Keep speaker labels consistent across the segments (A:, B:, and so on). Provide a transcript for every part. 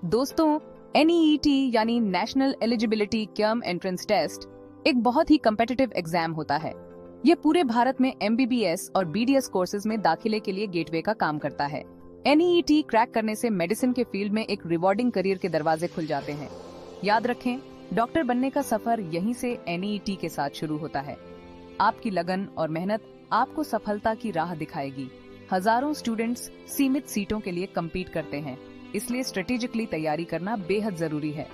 A: दोस्तों, NEET यानी national eligibility cum entrance test एक बहुत ही कम्पिटिटिव एग्जाम होता है। ये पूरे भारत में MBBS और BDS कोर्सेज में दाखिले के लिए गेटवे का काम करता है। NEET क्रैक करने से मेडिसिन के फील्ड में एक रिवॉर्डिंग करियर के दरवाजे खुल जाते हैं। याद रखें, डॉक्टर बनने का सफर यहीं से NEET के साथ शुरू होता है। आपकी लगन और मेहनत आपको सफलता की राह दिखाएगी। हजारों स्टूडेंट्स सीमित सीटों के लिए कम्पीट करते हैं, इसलिए स्ट्रेटेजिकली तैयारी करना बेहद जरूरी है।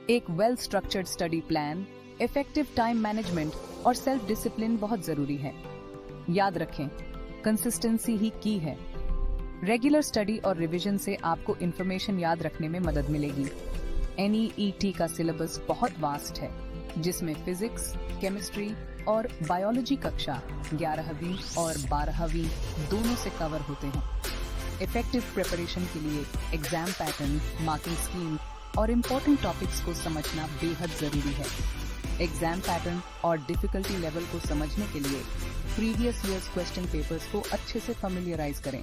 A: एक well structured study plan, effective time management और सेल्फ डिसिप्लिन बहुत जरूरी है। याद रखें, कंसिस्टेंसी ही की है। रेगुलर स्टडी और रिवीजन से आपको इन्फॉर्मेशन याद रखने में मदद मिलेगी। NEET का सिलेबस बहुत वास्ट है, जिसमें फिजिक्स, केमिस्ट्री और बायोलॉजी कक्षा 11वीं और 12वीं दोनों से कवर होते हैं। इफेक्टिव प्रिपरेशन के लिए एग्जाम पैटर्न, मार्किंग स्कीम और इम्पोर्टेंट टॉपिक्स को समझना बेहद जरूरी है। एग्जाम पैटर्न और डिफिकल्टी लेवल को समझने के लिए प्रीवियस ईयर्स क्वेश्चन पेपर्स को अच्छे से फैमिलियराइज करें।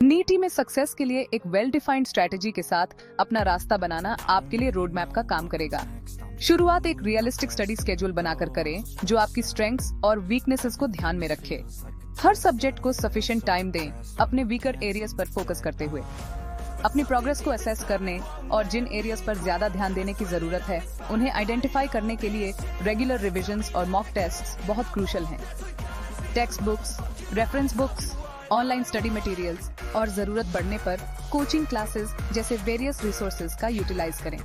A: NEET में सक्सेस के लिए एक वेल डिफाइंड स्ट्रेटेजी के साथ अपना रास्ता बनाना आपके लिए रोड मैप का काम करेगा। शुरुआत एक रियलिस्टिक स्टडी स्केड्यूल बनाकर करें, जो आपकी स्ट्रेंथ्स और वीकनेसेस को ध्यान में रखे। हर सब्जेक्ट को सफिशिएंट टाइम दें, अपने वीकर एरियाज पर फोकस करते हुए। अपनी प्रोग्रेस को असेस करने और जिन एरियाज पर ज्यादा ध्यान देने की जरूरत है, उन्हें आइडेंटिफाई करने के लिए रेगुलर रिविजन्स और मॉक टेस्ट्स बहुत क्रूशियल हैं। Text books, reference books, online study materials और जरूरत पड़ने पर कोचिंग क्लासेस जैसे वेरियस रिसोर्सेज का यूटिलाइज करें।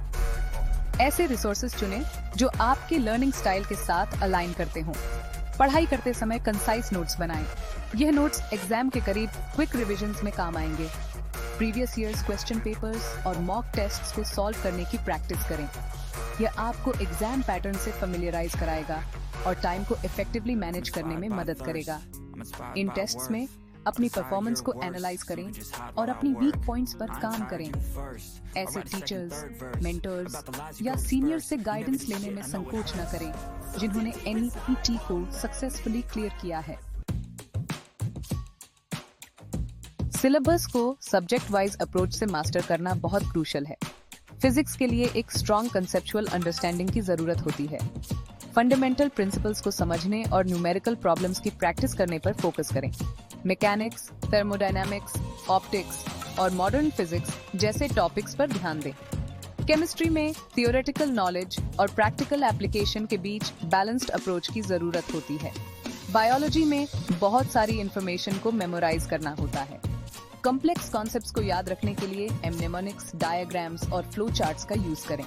A: ऐसे रिसोर्सेज चुनें जो आपके लर्निंग स्टाइल के साथ अलाइन करते हों। पढ़ाई करते समय कंसाइज नोट्स बनाएं। यह नोट्स एग्जाम के करीब क्विक रिविजन्स में काम आएंगे। प्रीवियस ईयर्स क्वेश्चन पेपर्स और मॉक टेस्ट्स को सॉल्व करने की प्रैक्टिस करें। यह आपको एग्जाम पैटर्न से फेमिलियराइज कराएगा और टाइम को इफेक्टिवली मैनेज करने में मदद करेगा। इन टेस्ट्स में अपनी परफॉर्मेंस को एनालाइज करें और अपनी वीक पॉइंट्स पर काम करें। ऐसे टीचर्स, मेंटर्स या सीनियर्स से गाइडेंस लेने में संकोच न करें, जिन्होंने NEET को सक्सेसफुली क्लियर किया है। सिलेबस को सब्जेक्ट वाइज अप्रोच से मास्टर करना बहुत क्रूशियल है। फिजिक्स के लिए एक स्ट्रॉन्ग कंसेप्चुअल अंडरस्टैंडिंग की जरूरत होती है। फंडामेंटल प्रिंसिपल्स को समझने और न्यूमेरिकल प्रॉब्लम्स की प्रैक्टिस करने पर फोकस करें। मैकेनिक्स, थर्मोडायनामिक्स, ऑप्टिक्स और मॉडर्न फिजिक्स जैसे टॉपिक्स पर ध्यान दें। केमिस्ट्री में थियोरेटिकल नॉलेज और प्रैक्टिकल एप्लीकेशन के बीच बैलेंस्ड अप्रोच की जरूरत होती है। बायोलॉजी में बहुत सारी इंफॉर्मेशन को मेमोराइज करना होता है। कॉम्प्लेक्स कॉन्सेप्ट्स को याद रखने के लिए एमनेमोनिक्स, डायग्राम्स और फ्लो चार्ट्स का यूज करें।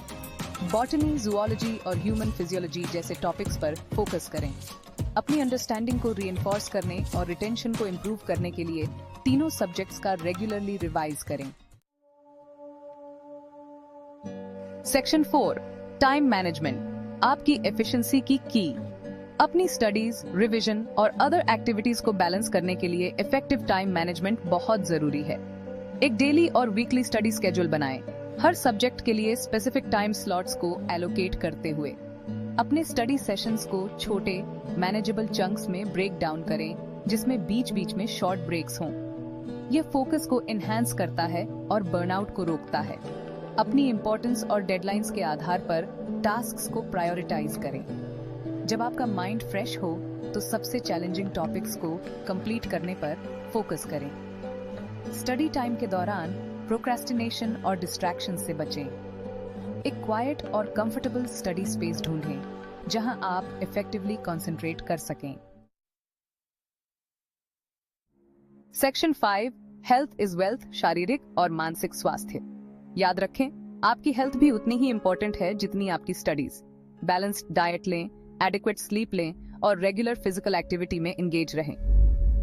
A: बॉटनी, जूलॉजी और ह्यूमन फिजियोलॉजी जैसे टॉपिक्स पर फोकस करें। अपनी अंडरस्टैंडिंग को रीइंफोर्स करने और रिटेंशन को इम्प्रूव करने के लिए तीनों सब्जेक्ट्स का रेगुलरली रिवाइज करें। सेक्शन 4, टाइम मैनेजमेंट, आपकी एफिशिएंसी की की। अपनी स्टडीज, रिवीजन और अदर एक्टिविटीज को बैलेंस करने के लिए इफेक्टिव टाइम मैनेजमेंट बहुत जरूरी है। एक डेली और वीकली स्टडी स्केड्यूल बनाएं, हर सब्जेक्ट के लिए स्पेसिफिक टाइम स्लॉट्स को एलोकेट करते हुए। अपने स्टडी सेशंस को छोटे, मैनेजेबल चंक्स में ब्रेक डाउन करें, जिसमें बीच बीच में शॉर्ट ब्रेक्स हों। यह फोकस को एनहांस करता है और बर्नआउट को रोकता है। अपनी इंपॉर्टेंस और डेडलाइंस के आधार पर टास्क्स को प्रायोरिटाइज करें। जब आपका माइंड फ्रेश हो, तो सबसे चैलेंजिंग टॉपिक्स को कंप्लीट करने पर फोकस करें। स्टडी टाइम के दौरान प्रोक्रेस्टिनेशन और डिस्ट्रैक्शन से बचें। एक क्वाइट और कंफर्टेबल स्टडी स्पेस ढूंढें, जहां आप इफेक्टिवली कंसंट्रेट कर सकें। सेक्शन 5, हेल्थ इज वेल्थ, शारीरिक और मानसिक स्वास्थ्य। याद रखें, आपकी हेल्थ भी उतनी ही इंपॉर्टेंट है जितनी आपकी स्टडीज। बैलेंस्ड डाइट लें, एडिक्वेट स्लीप लें और रेगुलर फिजिकल एक्टिविटी में एंगेज रहें।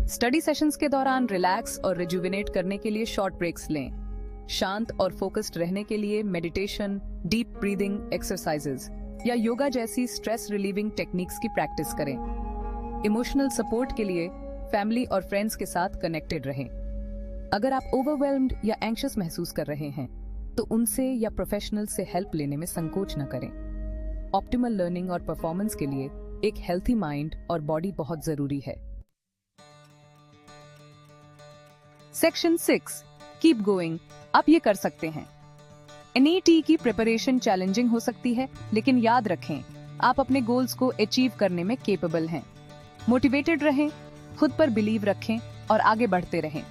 A: स्टडी सेशंस के दौरान रिलैक्स और रिजुविनेट करने के लिए शॉर्ट ब्रेक्स लें। शांत और फोकस्ड रहने के लिए मेडिटेशन, डीप ब्रीदिंग एक्सरसाइजेज या योगा जैसी स्ट्रेस रिलीविंग टेक्निक्स की प्रैक्टिस करें। इमोशनल सपोर्ट के लिए फैमिली और फ्रेंड्स के साथ कनेक्टेड रहें। अगर आप ओवरवेल्म्ड या एंग्शियस महसूस कर रहे हैं, तो उनसे या प्रोफेशनल से हेल्प लेने में संकोच न करें। ऑप्टिमल लर्निंग और परफॉर्मेंस के लिए एक हेल्थी माइंड और बॉडी बहुत जरूरी है। सेक्शन 6, कीप गोइंग, आप ये कर सकते हैं। NET की प्रिपरेशन चैलेंजिंग हो सकती है, लेकिन याद रखें, आप अपने गोल्स को अचीव करने में केपेबल हैं। मोटिवेटेड रहें, खुद पर बिलीव रखें और आगे बढ़ते रहें।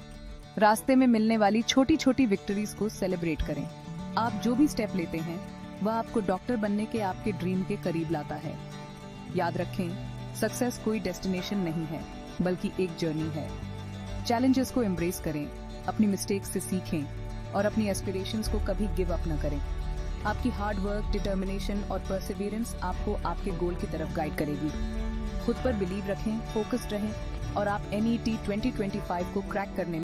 A: रास्ते में मिलने वाली छोटी छोटी विक्ट्रीज को सेलिब्रेट करें। आप जो भी स्टेप लेते हैं वह आपको डॉक्टर बनने के आपके ड्रीम के करीब लाता है। याद रखें, सक्सेस कोई डेस्टिनेशन नहीं है, बल्कि एक जर्नी है। चैलेंजेस को एम्ब्रेस करें, अपनी मिस्टेक्स से सीखें और अपनी एस्पिरेशंस को कभी गिव अप न करें। आपकी हार्ड वर्क, डिटर्मिनेशन और परसिवियरेंस आपको आपके गोल की तरफ गाइड करेगी। खुद पर बिलीव रखें, फोकस्ड रहें और आप NET 2025 को क्रैक करने